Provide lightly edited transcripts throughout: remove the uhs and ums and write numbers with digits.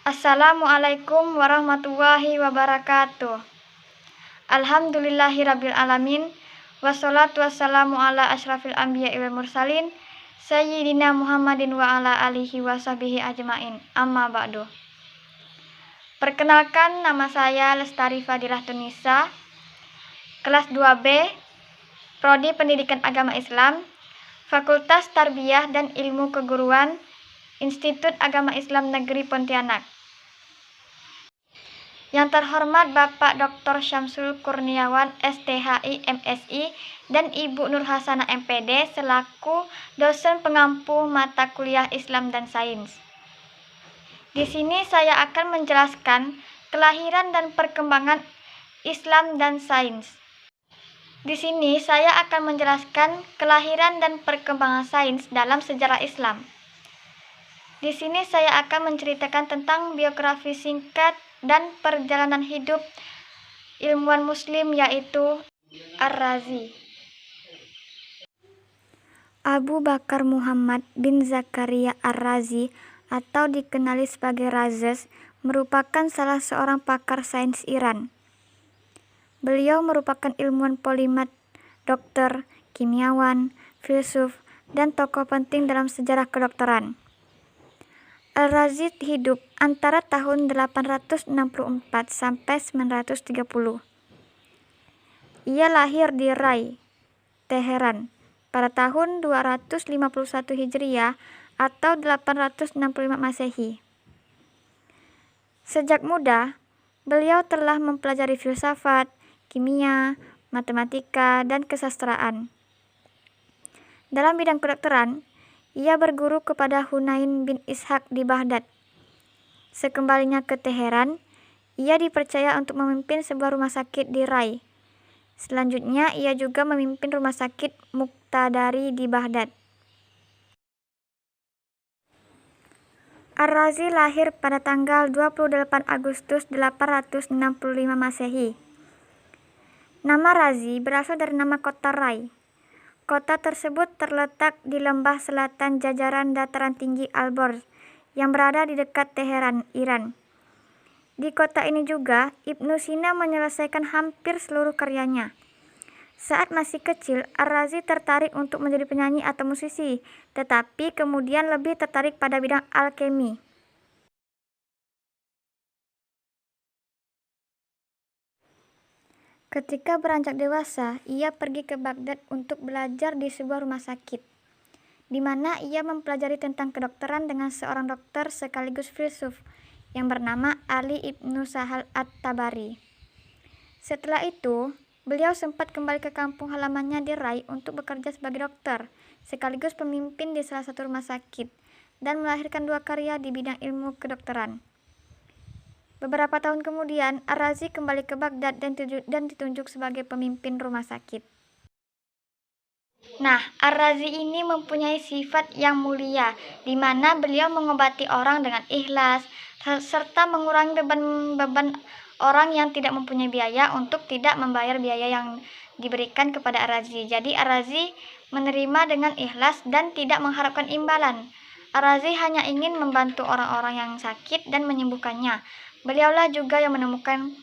Assalamualaikum warahmatullahi wabarakatuh. Alhamdulillahirabbil alamin. Wassalatu wassalamu ala asyrafil anbiya'i wal mursalin sayyidina Muhammadin wa ala alihi wa sahbihi ajmain. Amma ba'du. Perkenalkan, nama saya Lestari Fadilah Tunisa, kelas 2B, Prodi Pendidikan Agama Islam, Fakultas Tarbiyah dan Ilmu Keguruan, Institut Agama Islam Negeri Pontianak. Yang terhormat Bapak Dr. Syamsul Kurniawan STHI MSI dan Ibu Nur Hasanah MPD selaku dosen pengampu mata kuliah Islam dan Sains. Di sini saya akan menjelaskan kelahiran dan perkembangan Islam dan Sains. Di sini saya akan menjelaskan kelahiran dan perkembangan sains dalam sejarah Islam. Di sini saya akan menceritakan tentang biografi singkat dan perjalanan hidup ilmuwan muslim, yaitu Ar-Razi. Abu Bakar Muhammad bin Zakaria Ar-Razi atau dikenali sebagai Razes merupakan salah seorang pakar sains Iran. Beliau merupakan ilmuwan polimat, dokter, kimiawan, filsuf, dan tokoh penting dalam sejarah kedokteran. Ar-Razi hidup antara tahun 864 sampai 930. Ia lahir di Rai, Teheran, pada tahun 251 Hijriah atau 865 Masehi. Sejak muda, beliau telah mempelajari filsafat, kimia, matematika, dan kesastraan. Dalam bidang kedokteran, ia berguru kepada Hunain bin Ishaq di Baghdad. Sekembalinya ke Teheran, ia dipercaya untuk memimpin sebuah rumah sakit di Rai. Selanjutnya, ia juga memimpin rumah sakit Muqtadari di Baghdad. Ar-Razi lahir pada tanggal 28 Agustus 865 Masehi. Nama Razi berasal dari nama kota Rai. Kota tersebut terletak di lembah selatan jajaran dataran tinggi Alborz yang berada di dekat Teheran, Iran. Di kota ini juga Ibnu Sina menyelesaikan hampir seluruh karyanya. Saat masih kecil, Ar-Razi tertarik untuk menjadi penyanyi atau musisi, tetapi kemudian lebih tertarik pada bidang alkemi. Ketika beranjak dewasa, ia pergi ke Baghdad untuk belajar di sebuah rumah sakit, di mana ia mempelajari tentang kedokteran dengan seorang dokter sekaligus filsuf yang bernama Ali Ibnu Sahal At-Tabari. Setelah itu, beliau sempat kembali ke kampung halamannya di Rai untuk bekerja sebagai dokter, sekaligus pemimpin di salah satu rumah sakit, dan melahirkan dua karya di bidang ilmu kedokteran. Beberapa tahun kemudian, Ar-Razi kembali ke Baghdad dan ditunjuk sebagai pemimpin rumah sakit. Nah, Ar-Razi ini mempunyai sifat yang mulia, di mana beliau mengobati orang dengan ikhlas, serta mengurangi beban orang yang tidak mempunyai biaya untuk tidak membayar biaya yang diberikan kepada Ar-Razi. Jadi Ar-Razi menerima dengan ikhlas dan tidak mengharapkan imbalan. Ar-Razi hanya ingin membantu orang-orang yang sakit dan menyembuhkannya. Beliaulah juga yang menemukan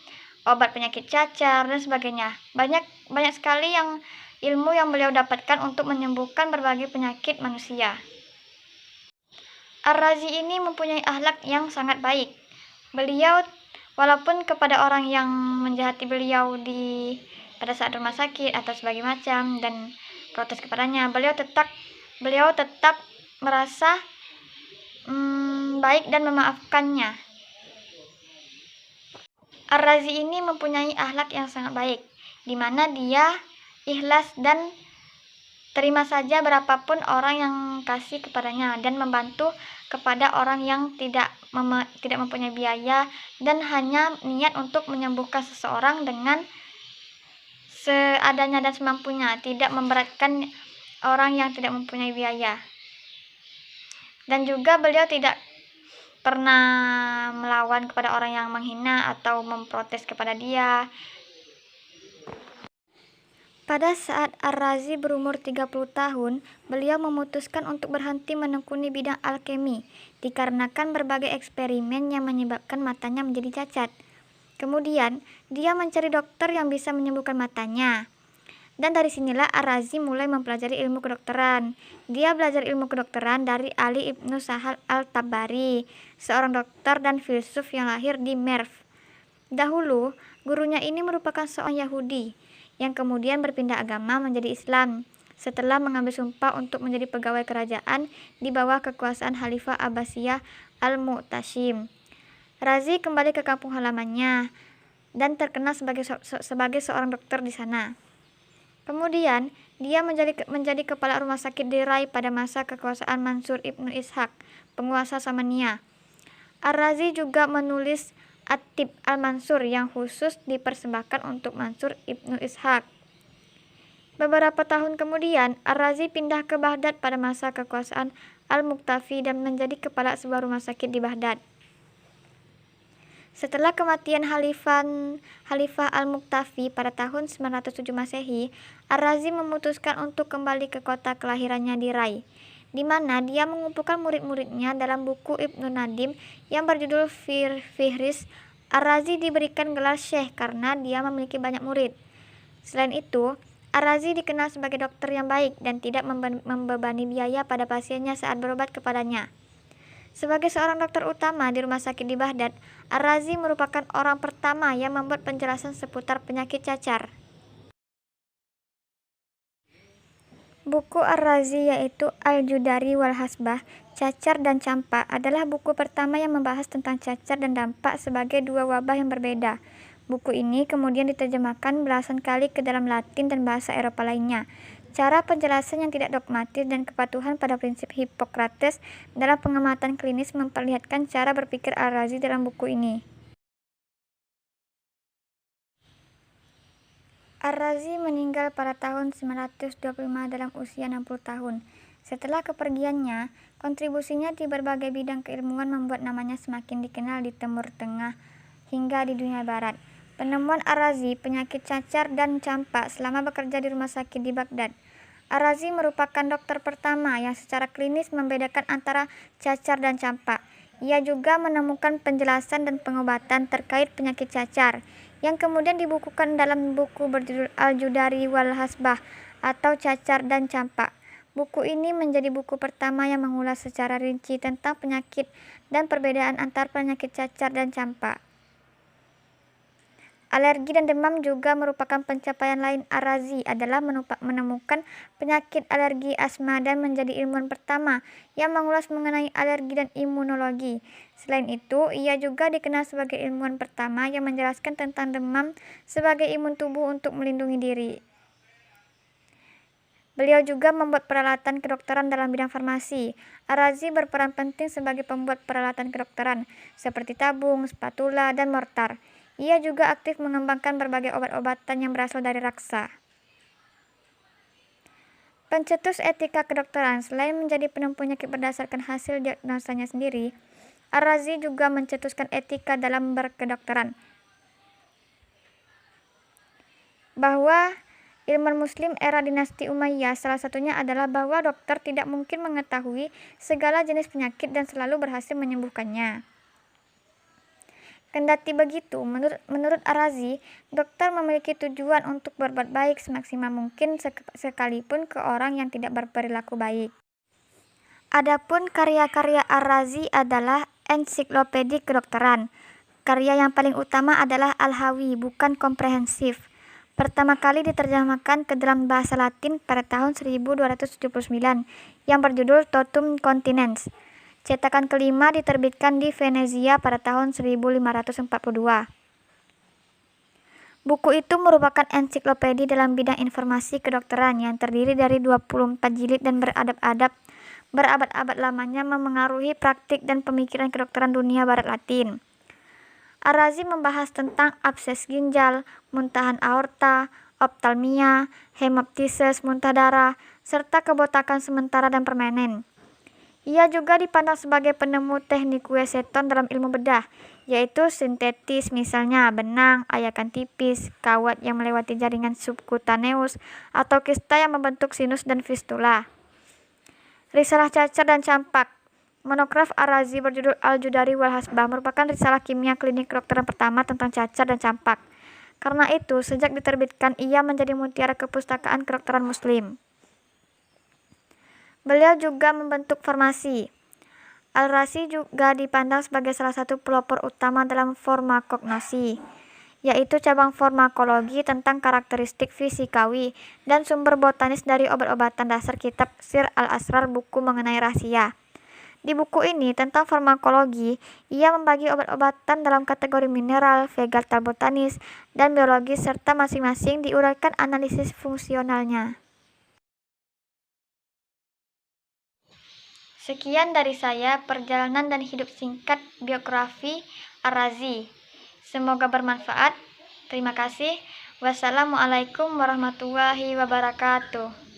obat penyakit cacar dan sebagainya. Banyak sekali ilmu yang beliau dapatkan untuk menyembuhkan berbagai penyakit manusia. Ar-Razi ini mempunyai akhlak yang sangat baik. Beliau walaupun kepada orang yang menjahati beliau pada saat rumah sakit atau sebagainya macam dan protes kepadanya, beliau tetap merasa baik dan memaafkannya. Ar-Razi ini mempunyai akhlak yang sangat baik, di mana dia ikhlas dan terima saja berapapun orang yang kasih kepadanya dan membantu kepada orang yang tidak mempunyai biaya dan hanya niat untuk menyembuhkan seseorang dengan seadanya dan semampunya, tidak memberatkan orang yang tidak mempunyai biaya. Dan juga beliau tidak pernah melawan kepada orang yang menghina atau memprotes kepada dia. Pada saat Ar-Razi berumur 30 tahun, beliau memutuskan untuk berhenti menekuni bidang alkemi. dikarenakan berbagai eksperimen yang menyebabkan matanya menjadi cacat. Kemudian, dia mencari dokter yang bisa menyembuhkan matanya. Dan dari sinilah Ar-Razi mulai mempelajari ilmu kedokteran. Dia belajar ilmu kedokteran dari Ali Ibnu Sahal Al-Tabari, seorang dokter dan filsuf yang lahir di Merv. Dahulu, gurunya ini merupakan seorang Yahudi yang kemudian berpindah agama menjadi Islam setelah mengambil sumpah untuk menjadi pegawai kerajaan di bawah kekuasaan Khalifah Abbasiyah Al-Mu'tasim. Razi kembali ke kampung halamannya dan terkenal sebagai seorang dokter di sana. Kemudian, dia menjadi kepala rumah sakit di Rai pada masa kekuasaan Mansur Ibnu Ishaq, penguasa Samania. Ar-Razi juga menulis At-Tib Al-Mansur yang khusus dipersembahkan untuk Mansur Ibnu Ishaq. Beberapa tahun kemudian, Ar-Razi pindah ke Baghdad pada masa kekuasaan Al-Muqtafi dan menjadi kepala sebuah rumah sakit di Baghdad. Setelah kematian Khalifah Al-Muqtafi pada tahun 907 Masehi, Ar-Razi memutuskan untuk kembali ke kota kelahirannya di Rai, di mana dia mengumpulkan murid-muridnya dalam buku Ibnu Nadim yang berjudul Fihris. Ar-Razi diberikan gelar Syekh karena dia memiliki banyak murid. Selain itu, Ar-Razi dikenal sebagai dokter yang baik dan tidak membebani biaya pada pasiennya saat berobat kepadanya. Sebagai seorang dokter utama di rumah sakit di Baghdad, Ar-Razi merupakan orang pertama yang membuat penjelasan seputar penyakit cacar. Buku Ar-Razi yaitu Al-Judari wal Hasbah, Cacar dan Campak adalah buku pertama yang membahas tentang cacar dan dampak sebagai dua wabah yang berbeda. Buku ini kemudian diterjemahkan belasan kali ke dalam Latin dan bahasa Eropa lainnya. Cara penjelasan yang tidak dogmatis dan kepatuhan pada prinsip Hippokrates dalam pengamatan klinis memperlihatkan cara berpikir Ar-Razi dalam buku ini. Ar-Razi meninggal pada tahun 925 dalam usia 60 tahun. Setelah kepergiannya, kontribusinya di berbagai bidang keilmuan membuat namanya semakin dikenal di Timur Tengah hingga di dunia barat. Penemuan Ar-Razi penyakit cacar dan campak selama bekerja di rumah sakit di Baghdad. Ar-Razi merupakan dokter pertama yang secara klinis membedakan antara cacar dan campak. Ia juga menemukan penjelasan dan pengobatan terkait penyakit cacar, yang kemudian dibukukan dalam buku berjudul Al-Judari wal Hasbah atau Cacar dan Campak. Buku ini menjadi buku pertama yang mengulas secara rinci tentang penyakit dan perbedaan antar penyakit cacar dan campak. Alergi dan demam juga merupakan pencapaian lain. Ar-Razi adalah menemukan penyakit alergi asma dan menjadi ilmuwan pertama yang mengulas mengenai alergi dan imunologi. Selain itu, ia juga dikenal sebagai ilmuwan pertama yang menjelaskan tentang demam sebagai imun tubuh untuk melindungi diri. Beliau juga membuat peralatan kedokteran dalam bidang farmasi. Ar-Razi berperan penting sebagai pembuat peralatan kedokteran, seperti tabung, spatula, dan mortar. Ia juga aktif mengembangkan berbagai obat-obatan yang berasal dari raksa. Pencetus etika kedokteran, selain menjadi penemuan penyakit berdasarkan hasil diagnosanya sendiri, Ar-Razi juga mencetuskan etika dalam berkedokteran. Bahwa ilmuwan muslim era dinasti Umayyah salah satunya adalah bahwa dokter tidak mungkin mengetahui segala jenis penyakit dan selalu berhasil menyembuhkannya. Kendati begitu, menurut Ar-Razi, dokter memiliki tujuan untuk berbuat baik semaksimal mungkin sekalipun ke orang yang tidak berperilaku baik. Adapun karya-karya Ar-Razi adalah ensiklopedik kedokteran. Karya yang paling utama adalah Al-Hawi, bukan komprehensif. Pertama kali diterjemahkan ke dalam bahasa Latin pada tahun 1279 yang berjudul Totum Continens. Cetakan kelima diterbitkan di Venezia pada tahun 1542. Buku itu merupakan ensiklopedi dalam bidang informasi kedokteran yang terdiri dari 24 jilid dan berabad-abad lamanya memengaruhi praktik dan pemikiran kedokteran dunia barat Latin. Ar-Razi membahas tentang abses ginjal, muntahan aorta, optalmia, hemoptisis, muntah darah, serta kebotakan sementara dan permanen. Ia juga dipandang sebagai penemu teknik Weston dalam ilmu bedah, yaitu sintetis, misalnya benang, ayakan tipis, kawat yang melewati jaringan subkutaneus, atau kista yang membentuk sinus dan fistula. Risalah cacar dan campak Monograf Ar-Razi berjudul Al-Judari wal Hasbah merupakan risalah kimia klinik kedokteran pertama tentang cacar dan campak. Karena itu, sejak diterbitkan, ia menjadi mutiara kepustakaan kedokteran Muslim. Beliau juga membentuk farmasi. Al-Razi juga dipandang sebagai salah satu pelopor utama dalam farmakognosi, yaitu cabang farmakologi tentang karakteristik fisikawi dan sumber botanis dari obat-obatan dasar kitab Sir al-Asrar, buku mengenai rahasia. Di buku ini tentang farmakologi, ia membagi obat-obatan dalam kategori mineral, vegetal botanis, dan biologis serta masing-masing diuraikan analisis fungsionalnya. Sekian dari saya, perjalanan dan hidup singkat biografi Ar-Razi. Semoga bermanfaat. Terima kasih. Wassalamualaikum warahmatullahi wabarakatuh.